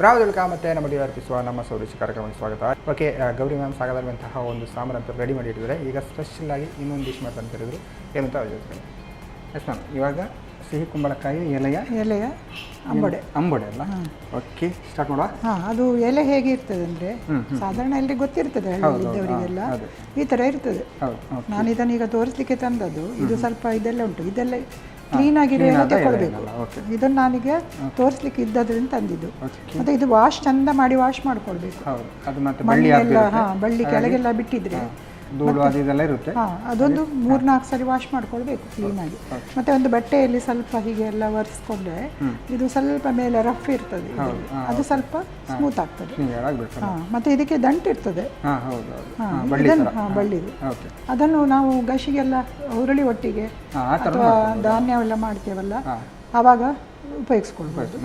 ರಾವದುಲ್ಕ ಮತ್ತು ನಮ್ಮ ಅರ್ಪಿಸುವ ನಮ್ಮ ಸೌರಿಸಿ ಕಾರ್ಯಕ್ರಮಕ್ಕೆ ಸ್ವಾಗತ. ಓಕೆ, ಗೌರಿ ಮ್ಯಾಮ್ ಸಾಗದಂತಹ ಒಂದು ಸಾಂಬಾರಂತ ರೆಡಿ ಮಾಡಿ ಇಟ್ಟಿದ್ದಾರೆ. ಈಗ ಸ್ಪೆಷಲಾಗಿ ಇನ್ನೊಂದು ಡಿಶ್ ಮಾಡ್ತಾ ಅಂತ ಹೇಳಿದ್ರು ಏನಂತ ಹೇಳ್ತೀನಿ. ಎಸ್ ಮ್ಯಾಮ್, ಇವಾಗ ಸಿಹಿ ಕುಂಬಳಕಾಯಿ ಎಲೆಯ ಅಂಬೊಡೆ ಅಲ್ಲ? ಓಕೆ, ಸ್ಟಾರ್ಟ್ ಮಾಡುವ. ಅದು ಎಲೆ ಹೇಗೆ ಇರ್ತದೆ ಅಂದರೆ ಸಾಧಾರಣ ಎಲ್ರಿಗೆ ಗೊತ್ತಿರ್ತದೆ, ಹಳ್ಳಿದ್ದವರಿಗೆಲ್ಲ ಈ ಥರ ಇರ್ತದೆ. ನಾನು ಇದನ್ನು ಈಗ ತೋರಿಸ್ಲಿಕ್ಕೆ ತಂದದ್ದು. ಇದು ಸ್ವಲ್ಪ ಇದೆಲ್ಲ ಉಂಟು, ಇದೆಲ್ಲ ಕ್ಲೀನಾಗಿ ತಗೊಳ್ಬೇಕು. ಇದನ್ನು ನಾನೀಗ ತೋರಿಸ್ಲಿಕ್ಕೆ ಇದ್ದದ್ರಿಂದ ತಂದಿದ್ದು. ಮತ್ತೆ ಇದು ವಾಶ್ ಚಂದ ಮಾಡಿ ವಾಶ್ ಮಾಡ್ಕೊಳ್ಬೇಕು. ಬಳ್ಳಿ ಕೆಳಗೆಲ್ಲ ಬಿಟ್ಟಿದ್ರೆ ಅದೊಂದು 3-4 ಸರಿ ವಾಶ್ ಮಾಡ್ಕೊಳ್ಬೇಕು ಕ್ಲೀನಾಗಿ. ಮತ್ತೆ ಒಂದು ಬಟ್ಟೆಯಲ್ಲಿ ಸ್ವಲ್ಪ ಹೀಗೆ ಎಲ್ಲ ಒರೆಸ್ಕೊಂಡ್ರೆ ಇದು ಸ್ವಲ್ಪ ಮೇಲೆ ರಫ್ ಇರ್ತದೆ, ಅದು ಸ್ವಲ್ಪ ಸ್ಮೂತ್ ಆಗ್ತದೆ. ಮತ್ತೆ ಇದಕ್ಕೆ ದಂಟು ಇರ್ತದೆ, ಬಳ್ಳಿದು. ಅದನ್ನು ನಾವು ಗಶಿಗೆಲ್ಲ ಹುರುಳಿ ಒಟ್ಟಿಗೆ ಅಥವಾ ಧಾನ್ಯವೆಲ್ಲ ಮಾಡ್ತೇವಲ್ಲ ಆವಾಗ ಉಪಯೋಗಿಸ್ಕೊಳ್ಬೋದು.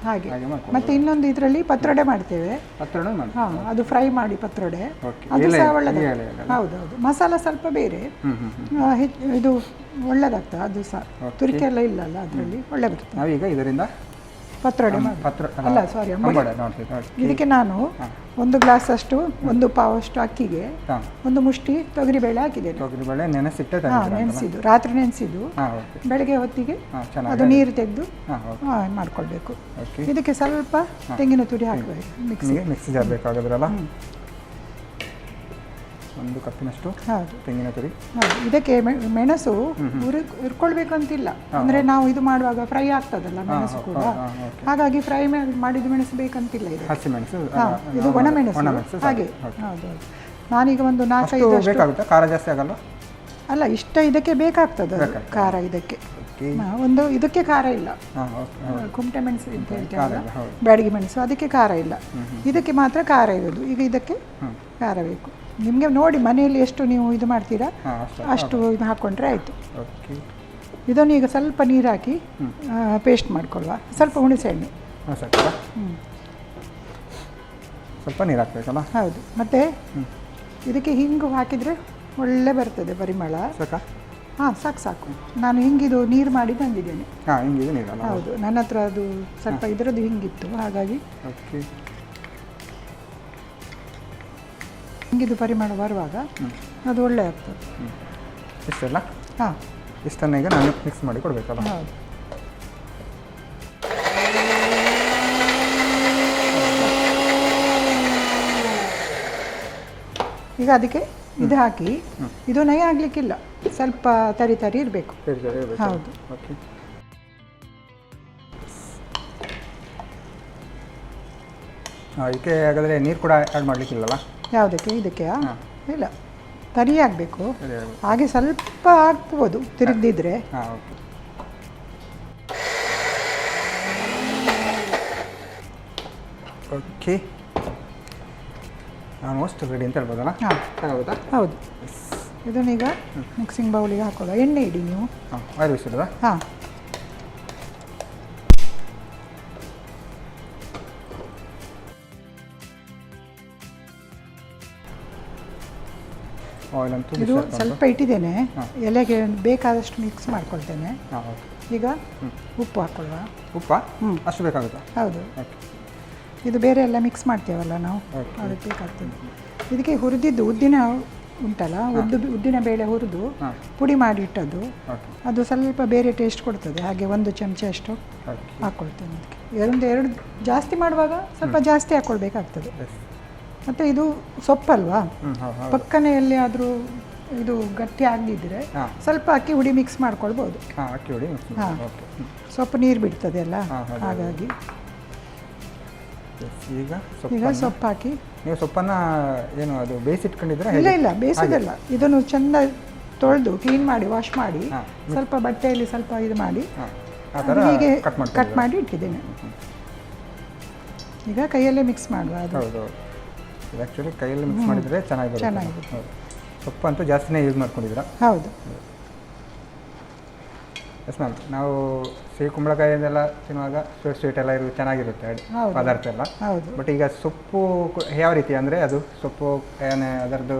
ಹಾಗೆ. ಮತ್ತೆ ಇನ್ನೊಂದು ಇದರಲ್ಲಿ ಪತ್ರೊಡೆ ಮಾಡ್ತೇವೆ. ಅದು ಫ್ರೈ ಮಾಡಿ ಪತ್ರೊಡೆ, ಅದು ಸಹ ಒಳ್ಳೆದ. ಹೌದೌದು, ಮಸಾಲ ಸ್ವಲ್ಪ ಬೇರೆ, ಇದು ಒಳ್ಳೆದಾಗ್ತದೆ. ಅದು ಸಹ ತುರಿಕೆ ಎಲ್ಲ ಇಲ್ಲಲ್ಲ, ಅದರಲ್ಲಿ ಒಳ್ಳೆ ಬರ್ತದೆ. ಈಗ ಇದರಿಂದ ಪತ್ರೊಡೆ ಅಲ್ಲ, ಸಾರಿ, ಇದಕ್ಕೆ ನಾನು 1 ಗ್ಲಾಸ್ ಅಷ್ಟು 1 ಪಾವಷ್ಟು ಅಕ್ಕಿಗೆ 1 ಮುಷ್ಟಿ ತೊಗರಿಬೇಳೆ ಹಾಕಿದ್ದೇನೆ. ತೊಗರಿಬೇಳೆ ನೆನೆಸಿದ್ದು, ರಾತ್ರಿ ನೆನೆಸಿದ್ದು, ಬೆಳಗ್ಗೆ ಹೊತ್ತಿಗೆ ಅದು ನೀರು ತೆಗೆದು ಮಾಡ್ಕೊಳ್ಬೇಕು. ಇದಕ್ಕೆ ಸ್ವಲ್ಪ ತೆಂಗಿನ ತುರಿ ಹಾಕಬೇಕು, ಮಿಕ್ಸಿ ಜಾರ್ ಬೇಕಾಗೋದ್ರಲ್ಲ. 1 ಕಪ್ಪಿನಷ್ಟು ತೆಂಗಿನ ತುರಿ. ಇದಕ್ಕೆ ಮೆಣಸು ಹುರ್ಕೊಳ್ಬೇಕಂತಿಲ್ಲ, ಅಂದರೆ ನಾವು ಇದು ಮಾಡುವಾಗ ಫ್ರೈ ಆಗ್ತದಲ್ಲ ಮೆಣಸು ಕೂಡ, ಹಾಗಾಗಿ ಫ್ರೈ ಮಾಡಿದ ಮೆಣಸು ಬೇಕಂತಿಲ್ಲ. ಇದು ಹಸಿಮೆಣಸು, ಇದು ಒಣಮೆಣಸು. ಹಾಗೆ. ಹೌದೌದು. ನಾನೀಗ ಒಂದು 4-5 ಖಾರ ಜಾಸ್ತಿ ಆಗಲ್ಲ ಅಲ್ಲ, ಇಷ್ಟ ಇದಕ್ಕೆ ಬೇಕಾಗ್ತದೆ ಖಾರ. ಇದಕ್ಕೆ ಒಂದು ಇದಕ್ಕೆ ಖಾರ ಇಲ್ಲ, ಕುಮಟೆ ಮೆಣಸು ಅಂತ ಹೇಳ್ತೇವಲ್ಲ, ಬ್ಯಾಡಗಿ ಮೆಣಸು, ಅದಕ್ಕೆ ಖಾರ ಇಲ್ಲ. ಇದಕ್ಕೆ ಮಾತ್ರ ಖಾರ ಇರೋದು. ಈಗ ಇದಕ್ಕೆ ಖಾರ ಬೇಕು. ನಿಮಗೆ ನೋಡಿ ಮನೆಯಲ್ಲಿ ಎಷ್ಟು ನೀವು ಇದು ಮಾಡ್ತೀರಾ ಅಷ್ಟು ಇದು ಹಾಕ್ಕೊಂಡ್ರೆ ಆಯಿತು. ಇದನ್ನು ಈಗ ಸ್ವಲ್ಪ ನೀರು ಹಾಕಿ ಪೇಸ್ಟ್ ಮಾಡ್ಕೊಳ್ಳುವ. ಸ್ವಲ್ಪ ಹುಣಸೆಹಣ್ಣು, ಸ್ವಲ್ಪ ನೀರು ಹಾಕಬೇಕಲ್ಲ? ಹೌದು. ಮತ್ತು ಇದಕ್ಕೆ ಹಿಂಗು ಹಾಕಿದರೆ ಒಳ್ಳೆ ಬರ್ತದೆ ಪರಿಮಳ. ಸಾಕು. ನಾನು ಹಿಂಗಿದು ನೀರು ಮಾಡಿ ತಂದಿದ್ದೇನೆ. ಹೌದು, ನನ್ನ ಹತ್ರ ಅದು ಸ್ವಲ್ಪ ಇದರದ್ದು ಹಿಂಗಿತ್ತು, ಹಾಗಾಗಿ ಹಿಂಗಿದು ಪರಿಮಳ ಬರುವಾಗ ಅದು ಒಳ್ಳೆ ಆಗ್ತದೆ. ಇಷ್ಟೆಲ್ಲ ಇಷ್ಟನ್ನು ಈಗ ನಾನು ಮಿಕ್ಸ್ ಮಾಡಿ ಕೊಡಬೇಕಲ್ಲ? ಹೌದು. ಈಗ ಅದಕ್ಕೆ ಇದು ಹಾಕಿ, ಇದು ನಯ ಆಗಲಿಕ್ಕಿಲ್ಲ, ಸ್ವಲ್ಪ ತರಿ ಇರಬೇಕು. ಹೌದು. ಇದಕ್ಕೆ ಹಾಗಾದರೆ ನೀರು ಕೂಡ ಆ್ಯಡ್ ಮಾಡಲಿಕ್ಕಿಲ್ಲಲ್ಲ? ಯಾವುದಕ್ಕೆ? ಇದಕ್ಕೆ ಇಲ್ಲ, ತರಿ ಆಗಬೇಕು. ಹಾಗೆ ಸ್ವಲ್ಪ ಆಗ್ಬೋದು ತಿರುಗಿದ್ರೆ. ಓಕೆ, ಆಲ್ಮೋಸ್ಟ್ ರೆಡಿ ಅಂತ ಹೇಳ್ಬೋದಲ್ಲ? ಹೌದು. ಇದನ್ನೀಗ ಮಿಕ್ಸಿಂಗ್ ಬೌಲಿಗೆ ಹಾಕೊಳ್ಳೋ. ಎಣ್ಣೆ ಇಡಿ ನೀವು. ಆಯಿಲ್ ಬಿಸಿಡೋದಾ? ಇದು ಸ್ವಲ್ಪ ಇಟ್ಟಿದ್ದೇನೆ. ಎಲೆಗೆ ಬೇಕಾದಷ್ಟು ಮಿಕ್ಸ್ ಮಾಡ್ಕೊಳ್ತೇನೆ. ಈಗ ಉಪ್ಪು ಹಾಕೊಳ್ಳುವ. ಉಪ್ಪ ಅಷ್ಟು ಬೇಕಾಗುತ್ತಾ? ಹೌದು. ಇದು ಬೇರೆ ಎಲ್ಲ ಮಿಕ್ಸ್ ಮಾಡ್ತೇವಲ್ಲ ನಾವು, ಅದಕ್ಕೆ ಬೇಕಾಗ್ತದೆ. ಇದಕ್ಕೆ ಹುರಿದಿದ್ದು ಉದ್ದಿನ ಉಂಟಲ್ಲ, ಉದ್ದಿನ ಬೇಳೆ ಹುರಿದು ಪುಡಿ ಮಾಡಿ ಇಟ್ಟದ್ದು, ಅದು ಸ್ವಲ್ಪ ಬೇರೆ ಟೇಸ್ಟ್ ಕೊಡ್ತದೆ. ಹಾಗೆ 1 ಚಮಚ ಅಷ್ಟು ಹಾಕ್ಕೊಳ್ತೇನೆ. ಅದಕ್ಕೆ 2 ಜಾಸ್ತಿ ಮಾಡುವಾಗ ಸ್ವಲ್ಪ ಜಾಸ್ತಿ ಹಾಕ್ಕೊಳ್ಬೇಕಾಗ್ತದೆ. ಮತ್ತು ಇದು ಸೊಪ್ಪಲ್ವಾ, ಪಕ್ಕನೆ ಎಲ್ಲಿಯಾದರೂ ಇದು ಗಟ್ಟಿ ಆಗದಿದ್ದರೆ ಸ್ವಲ್ಪ ಅಕ್ಕಿ ಹುಡಿ ಮಿಕ್ಸ್ ಮಾಡ್ಕೊಳ್ಬೋದು. ಸೊಪ್ಪು ನೀರು ಬಿಡ್ತದೆ ಅಲ್ಲ, ಹಾಗಾಗಿ ಈಗ ಸೊಪ್ಪು ಹಾಕಿ. ನೀವು ಸೊಪ್ಪನ್ನು ಏನು ಅದು ಬೇಯಿಸಿಟ್ಕೊಂಡಿದ್ರೆ? ಇಲ್ಲ, ಬೇಯಿಸೋದಿಲ್ಲ. ಇದನ್ನು ಚೆಂದ ತೊಳೆದು ಕ್ಲೀನ್ ಮಾಡಿ ವಾಶ್ ಮಾಡಿ ಸ್ವಲ್ಪ ಬಟ್ಟೆಯಲ್ಲಿ ಸ್ವಲ್ಪ ಇದು ಮಾಡಿ ಹೀಗೆ ಕಟ್ ಮಾಡಿ ಇಟ್ಟಿದ್ದೇನೆ. ಈಗ ಕೈಯಲ್ಲೇ ಮಿಕ್ಸ್ ಮಾಡುವ. ಅದು ಆ್ಯಕ್ಚುಲಿ ಕೈಯಲ್ಲಿ ಮಿಕ್ಸ್ ಮಾಡಿದರೆ ಚೆನ್ನಾಗಿರುತ್ತೆ. ಸೊಪ್ಪು ಅಂತೂ ಜಾಸ್ತಿನೇ ಯೂಸ್ ಮಾಡ್ಕೊಂಡಿದ್ದೀರಾ? ಹೌದು. ಎಸ್ ಮ್ಯಾಮ್, ನಾವು ಸಿಹಿ ಕುಂಬಳಕಾಯಿಯೆಲ್ಲ ತಿನ್ನುವಾಗ ಸ್ವೀಟ್ ಎಲ್ಲ ಚೆನ್ನಾಗಿರುತ್ತೆ ಪದಾರ್ಥ ಎಲ್ಲ. ಬಟ್ ಈಗ ಸೊಪ್ಪು ಯಾವ ರೀತಿ ಅಂದರೆ ಅದು ಸೊಪ್ಪು ಅದರದ್ದು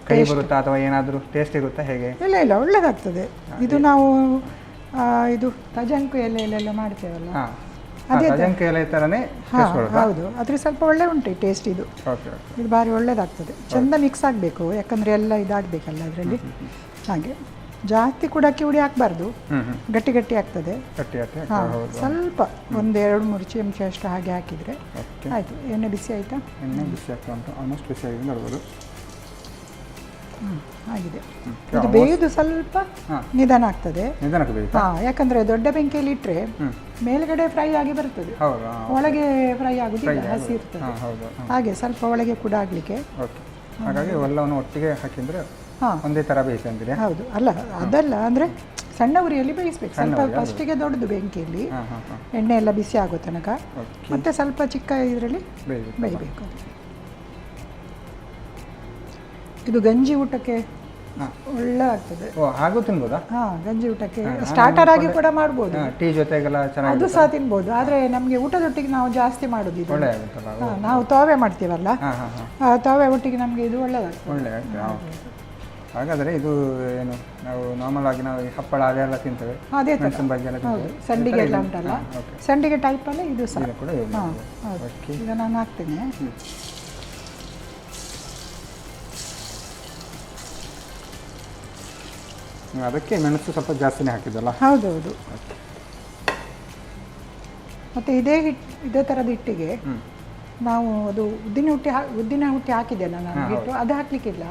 ಕೈ ಬರುತ್ತಾ ಅಥವಾ ಏನಾದರೂ ಟೇಸ್ಟ್ ಇರುತ್ತಾ, ಹೇಗೆ? ಇಲ್ಲ, ಒಳ್ಳೆದಾಗ್ತದೆ. ಇದು ನಾವು ಇದು ತಜಂಕು ಎಲೆಯಲ್ಲೆಲ್ಲ ಮಾಡ್ತೇವಲ್ಲ, ಅದೇ ಅಜಂಕೆ ಎಲೆ ಥರನೇ ಹೌದು, ಆದರೆ ಸ್ವಲ್ಪ ಒಳ್ಳೆ ಉಂಟು ಟೇಸ್ಟ್ ಇದು. Okay okay. ಇದು ಭಾರಿ ಒಳ್ಳೇದಾಗ್ತದೆ. ಚೆಂದ ಮಿಕ್ಸ್ ಆಗಬೇಕು, ಯಾಕಂದರೆ ಎಲ್ಲ ಇದಾಗಬೇಕಲ್ಲ ಅದರಲ್ಲಿ. ಹಾಗೆ ಜಾಸ್ತಿ ಕೂಡ ಅಕ್ಕಿ ಹುಡಿ ಹಾಕಬಾರ್ದು, ಗಟ್ಟಿ ಗಟ್ಟಿ ಆಗ್ತದೆ. ಗಟ್ಟಿ ಗಟ್ಟಿ ಸ್ವಲ್ಪ ಒಂದು 2-3 ಚಮಚ ಅಷ್ಟು ಹಾಗೆ ಹಾಕಿದರೆ ಆಯಿತು. ಎಣ್ಣೆ ಬಿಸಿ ಆಯಿತಾ? ಎಣ್ಣೆ ಬಿಸಿ ಆಗ್ತಾ ಉಂಟು, ಆಲ್ಮೋಸ್ಟ್ ಬಿಸಿ ಆಗಿದೆ ನೋಡ್ಬೋದು. ಆಗಿದೆ. ಇದು ಬೇಯೋದು ಸ್ವಲ್ಪ ನಿಧಾನ ಆಗ್ತದೆ. ನಿಧಾನಕ್ಕೆ ಬೇಯುತ್ತಾ? ಯಾಕಂದರೆ ದೊಡ್ಡ ಬೆಂಕಿಯಲ್ಲಿ ಇಟ್ಟರೆ ಮೇಲ್ಗಡೆ ಫ್ರೈ ಆಗಿ ಬರ್ತದೆ, ಒಳಗೆ ಫ್ರೈ ಆಗೋದಿಲ್ಲ, ಹಸಿ ಇರ್ತದೆ. ಹಾಗೆ ಸ್ವಲ್ಪ ಒಳಗೆ ಕೂಡ ಆಗಲಿಕ್ಕೆ. ಓಕೆ. ಹಾಗಾಗಿ ಎಲ್ಲವನ್ನು ಒಟ್ಟಿಗೆ ಹಾಕಿದರೆ ಒಂದೇ ಥರ ಬೇಯಿಸಿ ಅಂತೀರಿ? ಹೌದು. ಅಲ್ಲ ಅದಲ್ಲ, ಅಂದರೆ ಸಣ್ಣ ಉರಿಯಲ್ಲಿ ಬೇಯಿಸ್ಬೇಕು. ಸ್ವಲ್ಪ ಫಸ್ಟಿಗೆ ದೊಡ್ಡದು ಬೆಂಕಿಯಲ್ಲಿ ಎಣ್ಣೆ ಎಲ್ಲ ಬಿಸಿ ಆಗೋ ತನಕ, ಮತ್ತೆ ಸ್ವಲ್ಪ ಚಿಕ್ಕ ಇದರಲ್ಲಿ ಬೇಯಬೇಕು. ಇದು ಗಂಜಿ ಊಟಕ್ಕೆ ಒಳ್ಳೆ ಆಗ್ತದೆ. ಹಾಗೂ ತಿನ್ಬೋದಾ? ಗಂಜಿ ಊಟಕ್ಕೆ ಸ್ಟಾರ್ಟರ್ ಆಗಿ ಕೂಡ ಮಾಡ್ಬೋದು, ಟೀ ಜೊತೆಗೆಲ್ಲ ಚೆನ್ನಾಗಿ ಅದು ಸಹ ತಿನ್ಬೋದು. ಆದರೆ ನಮಗೆ ಊಟದೊಟ್ಟಿಗೆ ನಾವು ಜಾಸ್ತಿ ಮಾಡೋದು ಇದು. ನಾವು ತೋವೆ ಮಾಡ್ತೀವಲ್ಲ, ತೋವೆ ಒಟ್ಟಿಗೆ ನಮಗೆ ಇದು ಒಳ್ಳೆದಾಗ್ತದೆ. ಒಳ್ಳೆ ಆಗ್ತದೆ. ಹಾಗಾದರೆ ಇದು ಏನು ನಾವು ನಾರ್ಮಲ್ ಆಗಿ ನಾವು ಹಪ್ಪಳ ಅದೆಲ್ಲ ತಿಂತೇವೆ, ಅದೇ ಮೆಣಸಿನ ಬಗ್ಗೆ ಎಲ್ಲ ತಿಂತೇವೆ, ಸಂಡಿಗೆ ಎಲ್ಲ ಉಂಟಲ್ಲ, ಸಂಡಿಗೆ ಟೈಪಲ್ಲೇ ಇದು ಸಹ ಕೂಡ. ಈಗ ನಾನು ಹಾಕ್ತೇನೆ. ಅದಕ್ಕೆ ಮೆಣಸು ಸ್ವಲ್ಪ ಜಾಸ್ತಿನೇ ಹಾಕಿದ್ದಲ್ಲ? ಹೌದೌದು. ಮತ್ತು ಇದೇ ಥರದ ಹಿಟ್ಟಿಗೆ ನಾವು ಅದು ಉದ್ದಿನ ಹುಟ್ಟಿ ಹಾಕಿದೆಲ್ಲ ನಾನು ಹಿಟ್ಟು, ಅದು ಹಾಕಲಿಕ್ಕಿಲ್ಲ.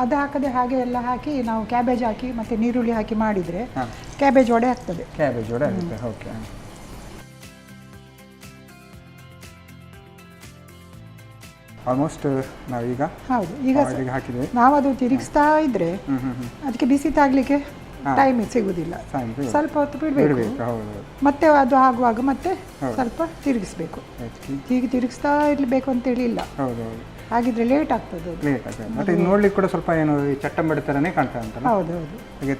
ಅದು ಹಾಕದೆ ಹಾಗೆ ಎಲ್ಲ ಹಾಕಿ ನಾವು ಕ್ಯಾಬೇಜ್ ಹಾಕಿ ಮತ್ತು ನೀರುಳ್ಳಿ ಹಾಕಿ ಮಾಡಿದರೆ ಕ್ಯಾಬೇಜ್ ವಡೆ ಆಗ್ತದೆ. ಕ್ಯಾಬೇಜ್ ವಡೆ ಆಗುತ್ತೆ. ಓಕೆ. ಆಲ್ಮೋಸ್ಟ್ ನಾವೀಗ ಹೌದು ಈಗ ಹಾಕಿದ್ವಿ. ನಾವು ಅದು ತಿರುಗಿಸ್ತಾ ಇದ್ರೆ ಅದಕ್ಕೆ ಬಿಸಿ ತಾಗಲಿಕ್ಕೆ ಟೈಮ್ ಸಿಗುವುದಿಲ್ಲ. ಸ್ವಲ್ಪ ಹೊತ್ತು ಬಿಡಬೇಕು, ಮತ್ತೆ ಅದು ಆಗುವಾಗ ಮತ್ತೆ ಸ್ವಲ್ಪ ತಿರುಗಿಸ್ಬೇಕು. ಹೀಗೆ ತಿರುಗಿಸ್ತಾ ಇರಬೇಕು ಅಂತೇಳಿ ಇಲ್ಲ, ಹಾಗಿದ್ರೆ ಲೇಟ್ ಆಗ್ತದೆ. ಮತ್ತೆ ಇದು ನೋಡ್ಲಿಕ್ಕೆ ಕೂಡ ಸ್ವಲ್ಪ ಏನು ಚಟ್ಟಂಬಡಿ ಥರನೇ ಕಾಣ್ತಾ ಉಂಟಲ್ಲ? ಹೌದೌದು. ಹಾಗೆ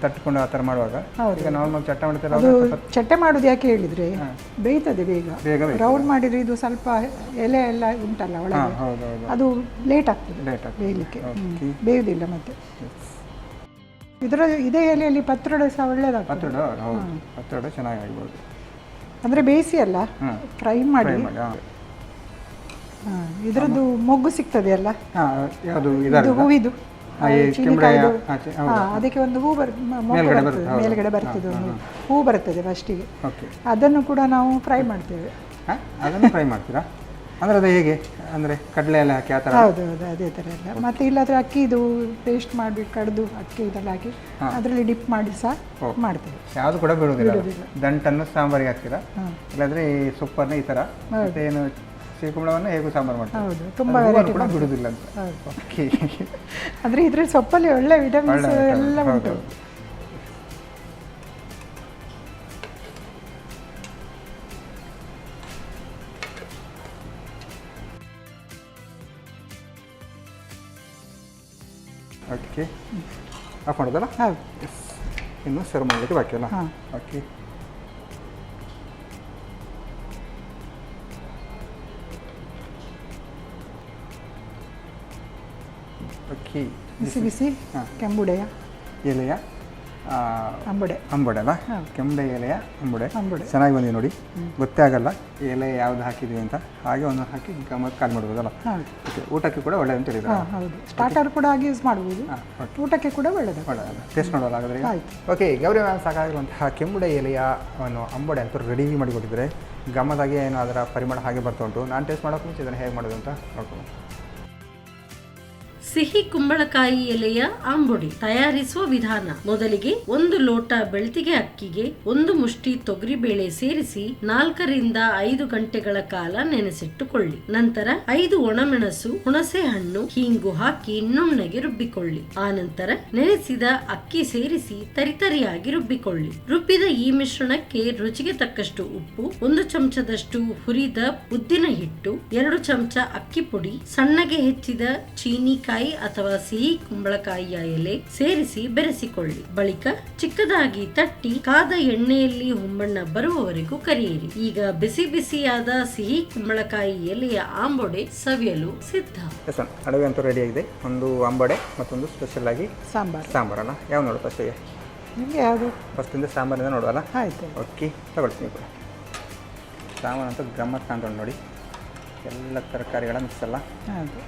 ತಟ್ಟುಕೊಂಡು ಆ ಥರ ಮಾಡುವಾಗ ಈಗ ನಾರ್ಮಲ್ ಚಟ್ಟಂಬಡಿ ಥರ ಅದು ಚಟ್ಟೆ ಮಾಡೋದು ಯಾಕೆ ಹೇಳಿದರೆ ಬೇಯ್ತದೆ ಬೇಗ. ರೌಂಡ್ ಮಾಡಿದರೆ ಇದು ಸ್ವಲ್ಪ ಎಲೆ ಎಲ್ಲ ಉಂಟಲ್ಲ ಒಳಗೆ, ಅದು ಲೇಟ್ ಆಗ್ತದೆ ಬೇಯಲಿಕ್ಕೆ, ಬೇಯುವುದಿಲ್ಲ. ಮತ್ತೆ ಇದೇ ಎಲೆಯಲ್ಲಿ ಪತ್ರೊಡೆ ಸಹ ಒಳ್ಳೆಯದಾಗ್ತದೆ. ಪತ್ರೊಡೆ ಚೆನ್ನಾಗಿ ಆಗ್ಬೋದು. ಅಂದರೆ ಬೇಯಿಸಿ ಅಲ್ಲ, ಫ್ರೈ ಮಾಡಿ. ಇದರದ್ದು ಮೊಗ್ಗು ಸಿಗ್ತದೆ ಅಲ್ಲ, ಹೂವಿದು ಚೀನಿಕಾಯ್ದು, ಅದಕ್ಕೆ ಒಂದು ಹೂ ಮೇಲ್ಗಡೆ ಬರ್ತದೆ, ಒಂದು ಹೂ ಬರ್ತದೆ ಫಸ್ಟಿಗೆ. ಅದನ್ನು ಕೂಡ ನಾವು ಫ್ರೈ ಮಾಡ್ತೇವೆ. ಅದನ್ನು ಫ್ರೈ ಮಾಡ್ತೀರಾ? ಅಂದರೆ ಅದು ಹೇಗೆ? ಅಂದರೆ ಕಡಲೆ ಎಲ್ಲ ಹಾಕಿ ಆ ಥರ? ಹೌದೌದು, ಅದೇ ಥರ ಎಲ್ಲ. ಮತ್ತು ಇಲ್ಲಾದರೆ ಅಕ್ಕಿದು ಪೇಸ್ಟ್ ಮಾಡಿಬಿಟ್ಟು ಕಡ್ದು ಅಕ್ಕಿ ಇದೆಲ್ಲ ಹಾಕಿ ಅದರಲ್ಲಿ ಡಿಪ್ ಮಾಡಿ ಸಹ ಮಾಡ್ತೇವೆ. ಯಾವುದು ಕೂಡ ಬಿಡುವುದಿಲ್ಲ. ದಂಟನ್ನು ಸಾಂಬಾರಿಗೆ ಹಾಕ್ತೀರಾ, ಇಲ್ಲಾಂದರೆ ಈ ಸೊಪ್ಪನ್ನು ಈ ಥರ, ಮತ್ತೆ ಏನು ಸಿಹಿಕುಂಬಳವನ್ನು ಹೇಗೂ ಸಾಂಬಾರು ಮಾಡ್ತೀವಿ. ಹೌದು, ತುಂಬ ವೆರೈಟಿ ಕೂಡ ಬಿಡುವುದಿಲ್ಲ ಅಂತ. ಓಕೆ. ಅಂದರೆ ಇದರಲ್ಲಿ ಸೊಪ್ಪಲ್ಲಿ ಒಳ್ಳೆ ವಿಟಮಿನ್ಸ್ ಎಲ್ಲ ಉಂಟು. ಓಕೆ, ಆಫ್ ಮಾಡೋದಲ್ಲ? ಹೌದು. ಇನ್ನು ಸರ್ವ್ ಮಾಡಲಿಕ್ಕೆ ಬಾಕಿ ಅಲ್ಲ? ಓಕೆ. ಓಕೆ. ಬಿಸಿ ಬಿಸಿ ಕೆಂಬುಡೆಯ ಎಲೆಯ ಅಂಬುಡೆ ಅಲ್ಲ? ಕೆಂಬುಡೆ ಎಲೆಯ ಅಂಬುಡೆ ಚೆನ್ನಾಗಿ ಬಂದಿದೆ ನೋಡಿ, ಗೊತ್ತೇ ಆಗಲ್ಲ ಎಲೆ ಯಾವ್ದು ಹಾಕಿದ್ವಿ ಅಂತ. ಹಾಗೆ ಒಂದು ಹಾಕಿ ಕಾಲ್ ಮಾಡ್ಬೋದಲ್ಲ? ಓಕೆ. ಊಟಕ್ಕೆ ಕೂಡ ಒಳ್ಳೆಯದು ಅಂತ ಹೇಳಿದ್ರೆ. ಹೌದು, ಸ್ಟಾರ್ಟರ್ ಕೂಡ ಆಗಿ ಯೂಸ್ ಮಾಡ್ಬೋದು, ಊಟಕ್ಕೆ ಕೂಡ ಒಳ್ಳೆಯದು. ಟೇಸ್ಟ್ ನೋಡೋಲ್ಲ ಹಾಗಾದರೆ? ಓಕೆ. ಗೌರಿ ಮ್ಯಾಮ್ ಸಾಕಾಗಿರುವಂತಹ ಕೆಂಬುಡೆ ಎಲೆಯ ಅಂಬುಡೆ ಅಂತೂ ರೆಡಿ ಮಾಡಿಕೊಟ್ಟಿದ್ದಾರೆ. ಗಮದಾಗೆ ಏನು ಅದರ ಪರಿಮಳ ಹಾಗೆ ಬರ್ತಾ ಉಂಟು. ನಾನು ಟೇಸ್ಟ್ ಮಾಡೋಕೆ ಮುಂಚೆ ಇದನ್ನು ಹೇಗೆ ಮಾಡೋದು ಅಂತ ನೋಡ್ಕೊಂಡು. ಸಿಹಿ ಕುಂಬಳಕಾಯಿ ಎಲೆಯ ಆಂಬುಡಿ ತಯಾರಿಸುವ ವಿಧಾನ. ಮೊದಲಿಗೆ 1 ಲೋಟ ಬೆಳ್ತಿಗೆ ಅಕ್ಕಿಗೆ 1 ಮುಷ್ಟಿ ತೊಗರಿ ಬೇಳೆ ಸೇರಿಸಿ 4 ರಿಂದ 5 ಗಂಟೆಗಳ ಕಾಲ ನೆನೆಸಿಟ್ಟುಕೊಳ್ಳಿ. ನಂತರ 5 ಒಣಮೆಣಸು, ಹುಣಸೆ ಹಣ್ಣು, ಹೀಂಗು ಹಾಕಿ ನುಣ್ಣಗೆ ರುಬ್ಬಿಕೊಳ್ಳಿ. ಆನಂತರ ನೆನೆಸಿದ ಅಕ್ಕಿ ಸೇರಿಸಿ ತರಿತರಿಯಾಗಿ ರುಬ್ಬಿಕೊಳ್ಳಿ. ರುಬ್ಬಿದ ಈ ಮಿಶ್ರಣಕ್ಕೆ ರುಚಿಗೆ ತಕ್ಕಷ್ಟು ಉಪ್ಪು, 1 ಚಮಚದಷ್ಟು ಹುರಿದ ಉದ್ದಿನ ಹಿಟ್ಟು, 2 ಚಮಚ ಅಕ್ಕಿ ಪುಡಿ, ಸಣ್ಣಗೆ ಹೆಚ್ಚಿದ ಚೀನಿಕಾಯಿ ಅಥವಾ ಸಿಹಿ ಕುಂಬಳಕಾಯಿಯ ಎಲೆ ಸೇರಿಸಿ ಬೆರೆಸಿಕೊಳ್ಳಿ. ಬಳಿಕ ಚಿಕ್ಕದಾಗಿ ತಟ್ಟಿ ಕಾದ ಎಣ್ಣೆಯಲ್ಲಿ ಹೊಂಬಣ್ಣ ಬರುವವರೆಗೂ ಕರಿಯಿರಿ. ಈಗ ಬಿಸಿ ಬಿಸಿಯಾದ ಸಿಹಿ ಕುಂಬಳಕಾಯಿ ಎಲೆಯ ಆಂಬೊಡೆ ಸವಿಯಲು ಸಿದ್ಧ. ಅಡುಗೆ ಅಂತೂ ರೆಡಿ ಆಗಿದೆ. ಒಂದು ಆಂಬೊಡೆ ಮತ್ತೊಂದು ಸ್ಪೆಷಲ್ ಆಗಿ ಸಾಂಬಾರಲ್ಲ? ಯಾವ ನೋಡು ಫಸ್ಟಿಗೆ? ನಿಮಗೆ ಯಾವುದು? ಫಸ್ಟಿಂದ ಸಾಂಬಾರಿಂದ ನೋಡುವಲ್ಲ? ಆಯ್ತು. ಓಕೆ, ತಗೊಳ್ತೀನಿ ಕೂಡ. ಸಾಂಬಾರಂತೂ ಗಮ್ಮತ್ ಕಾಣ್ತೊಂಡು ನೋಡಿ, ಎಲ್ಲ ತರಕಾರಿಗಳ ಮಿಕ್ಸ್ ಅಲ್ಲ. ಹೌದು.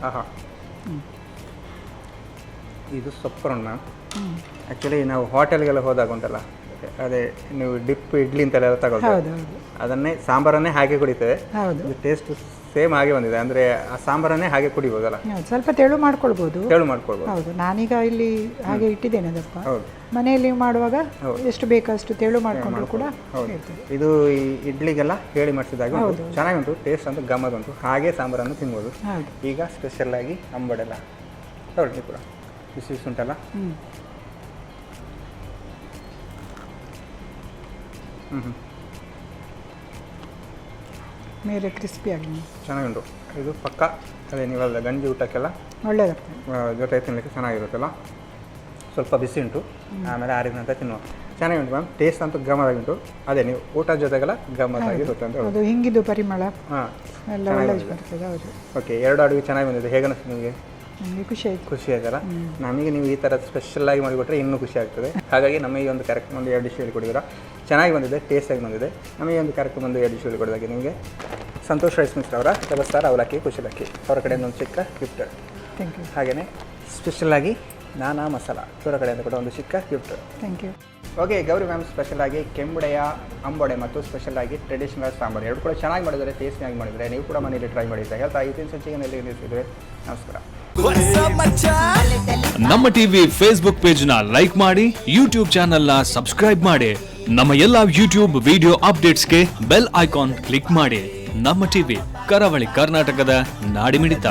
ಆಹಾ, ಇದು ಸೂಪರ್ ಉಂಟು ಮ್ಯಾಮ್. ಆ್ಯಕ್ಚುಲಿ ನಾವು ಹೋಟೆಲ್ಗೆಲ್ಲ ಹೋದಾಗ ಉಂಟಲ್ಲ, ಅದೇ ನೀವು ಡಿಪ್ ಇಡ್ಲಿ ಅಂತೆಲ್ಲ ತಗೊಳ್ತೀವಿ, ಹೌದು ಹೌದು ಅದನ್ನೇ ಸಾಂಬಾರನ್ನೇ ಹಾಗೆ ಕುಡಿತೇವೆ. ಹೌದು. ಇದು ಟೇಸ್ಟ್ ಸೇಮ್ ಹಾಗೆ ಬಂದಿದೆ, ಅಂದರೆ ಆ ಸಾಂಬಾರನ್ನೇ ಹಾಗೆ ಕುಡಿಬೋದಲ್ಲ, ಹೌದು, ಸ್ವಲ್ಪ ತೆಳು ಮಾಡ್ಕೊಳ್ಬೋದು. ತೆಳು ಮಾಡ್ಕೊಳ್ಬೋದು. ಹೌದು, ನಾನೀಗ ಇಲ್ಲಿ ಹಾಗೆ ಇಟ್ಟಿದ್ದೇನೆ ಅದಪ್ಪ. ಹೌದು, ಮನೆಯಲ್ಲಿ ಮಾಡುವಾಗ ಎಷ್ಟು ಬೇಕಷ್ಟು ತೆಳು ಮಾಡಿಕೊಂಡು ಕೂಡ ಹೌದು. ಇರ್ತದೆ. ಇದು ಈ ಇಡ್ಲಿಗೆಲ್ಲ ಹೇಳಿ ಮಾಡಿಸಿದಾಗ ಚೆನ್ನಾಗುಂಟು, ಟೇಸ್ಟ್ ಅಂತೂ ಗಮ್ಮತ್ ಉಂಟು. ಹಾಗೆ ಸಾಂಬಾರನ್ನು ತಿನ್ಬೋದು. ಹೌದು. ಈಗ ಸ್ಪೆಷಲ್ಲಾಗಿ ಅಂಬಡೆಲ್ಲ ತಗೊಳ್ಳಿ ಕೂಡ ಬಿಸಿ ಬಿಸಿ ಉಂಟಲ್ಲ. ಮೇಲೆ ಕ್ರಿಸ್ಪಿಯಾಗಿ ಚೆನ್ನಾಗುಂಟು. ಇದು ಪಕ್ಕ ಅದೇ ನೀವಲ್ಲ ಗಂಜಿ ಊಟಕ್ಕೆಲ್ಲ ಒಳ್ಳೆಯದಾಗ್ತದೆ, ಜೊತೆ ತಿನ್ನಲಿಕ್ಕೆ ಚೆನ್ನಾಗಿರುತ್ತಲ್ಲ. ಸ್ವಲ್ಪ ಬಿಸಿ ಉಂಟು, ಆಮೇಲೆ ಆರಿದ ನಂತರ ತಿನ್ನುವ. ಚೆನ್ನಾಗುಂಟು ಮ್ಯಾಮ್, ಟೇಸ್ಟ್ ಅಂತೂ ಗಮ್ಮತ್ತಾಗುಂಟು. ಅದೇ ನೀವು ಊಟದ ಜೊತೆಗೆಲ್ಲ ಗಮ್ಮತ್ತಾಗಿರುತ್ತೆ ಅಂತ ಅದು ಹಿಂಗಿದು ಪರಿಮಳ ಹಾಂ ಎಲ್ಲ ಒಳ್ಳೆದು ಬರ್ತದೆ. ಹೌದು. ಓಕೆ, 2 ಅಡುಗೆ ಚೆನ್ನಾಗಿ ಬಂದಿದೆ. ಹೇಗೆ ಅನಿಸ್ತು ನಿಮಗೆ? ನನಗೆ ಖುಷಿ ಆಯಿತು. ಖುಷಿ ಆಯ್ತಲ್ಲ. ನಮಗೆ ನೀವು ಈ ಥರ ಸ್ಪೆಷಲಾಗಿ ಮಾಡಿಕೊಟ್ರೆ ಇನ್ನೂ ಖುಷಿ ಆಗ್ತದೆ. ಹಾಗಾಗಿ ನಮಗೆ ಒಂದು ಕಾರ್ಯಕ್ರಮ ಒಂದು 2 ಡಿಶ್ ಹೇಳಿಕೊಡಿದ್ದೀರಾ, ಚೆನ್ನಾಗಿ ಬಂದಿದೆ, ಟೇಸ್ಟಾಗಿ ಬಂದಿದೆ. ನಮಗೆ ಒಂದು ಕಾರ್ಯಕ್ರಮ ಒಂದು 2 ಡಿಶ್ ಹೇಳಿಕೊಡಿದಾಗೆ ನಿಮಗೆ ಸಂತೋಷ್ ರೈಸ್ ಮಿಕ್ಸ್ ಅವರ ವ್ಯವಸ್ಥಾರ ಅವಲಕ್ಕಿ ಕುಶಲಕ್ಕಿ ಅವರ ಕಡೆಯಿಂದ ಒಂದು ಚಿಕ್ಕ ಗಿಫ್ಟ್. Thank you. ಹಾಗೆಯೇ ಸ್ಪೆಷಲಾಗಿ ನಾನಾ ಮಸಾಲ ಇವರ ಕಡೆಯಿಂದ ಕೂಡ ಒಂದು ಚಿಕ್ಕ gift. Thank you. Okay, Gauri ma'am ಸ್ಪೆಷಲಾಗಿ ಕೆಂಬುಡೆಯ ಅಂಬೊಡೆ ಮತ್ತು ಸ್ಪೆಷಲಾಗಿ ಟ್ರೆಡಿಷನಲ್ ಸಾಂಬಾರು 2 ಕೂಡ ಚೆನ್ನಾಗಿ ಮಾಡಿದರೆ, ಟೇಸ್ಟಿಯಾಗಿ ಮಾಡಿದರೆ. ನೀವು ಕೂಡ ಮನೆಯಲ್ಲಿ ಟ್ರೈ ಮಾಡಿ ಅಂತ ಹೇಳ್ತಾ ಈ ಸಂಚಿಕೆ ನಿಲ್ಲಿಸಿದ್ರೆ ನಮಸ್ಕಾರ. ನಮ್ಮ ಟಿವಿ ಫೇಸ್ಬುಕ್ ಪೇಜ್ ನ ಲೈಕ್ ಮಾಡಿ, ಯೂಟ್ಯೂಬ್ ಚಾನೆಲ್ ನ ಸಬ್ಸ್ಕ್ರೈಬ್ ಮಾಡಿ, ನಮ್ಮ ಎಲ್ಲಾ ಯೂಟ್ಯೂಬ್ ವಿಡಿಯೋ ಅಪ್ಡೇಟ್ಸ್ಗೆ ಬೆಲ್ ಐಕಾನ್ ಕ್ಲಿಕ್ ಮಾಡಿ. ನಮ್ಮ ಟಿವಿ, ಕರಾವಳಿ ಕರ್ನಾಟಕದ ನಾಡಿಮಿಡಿತ.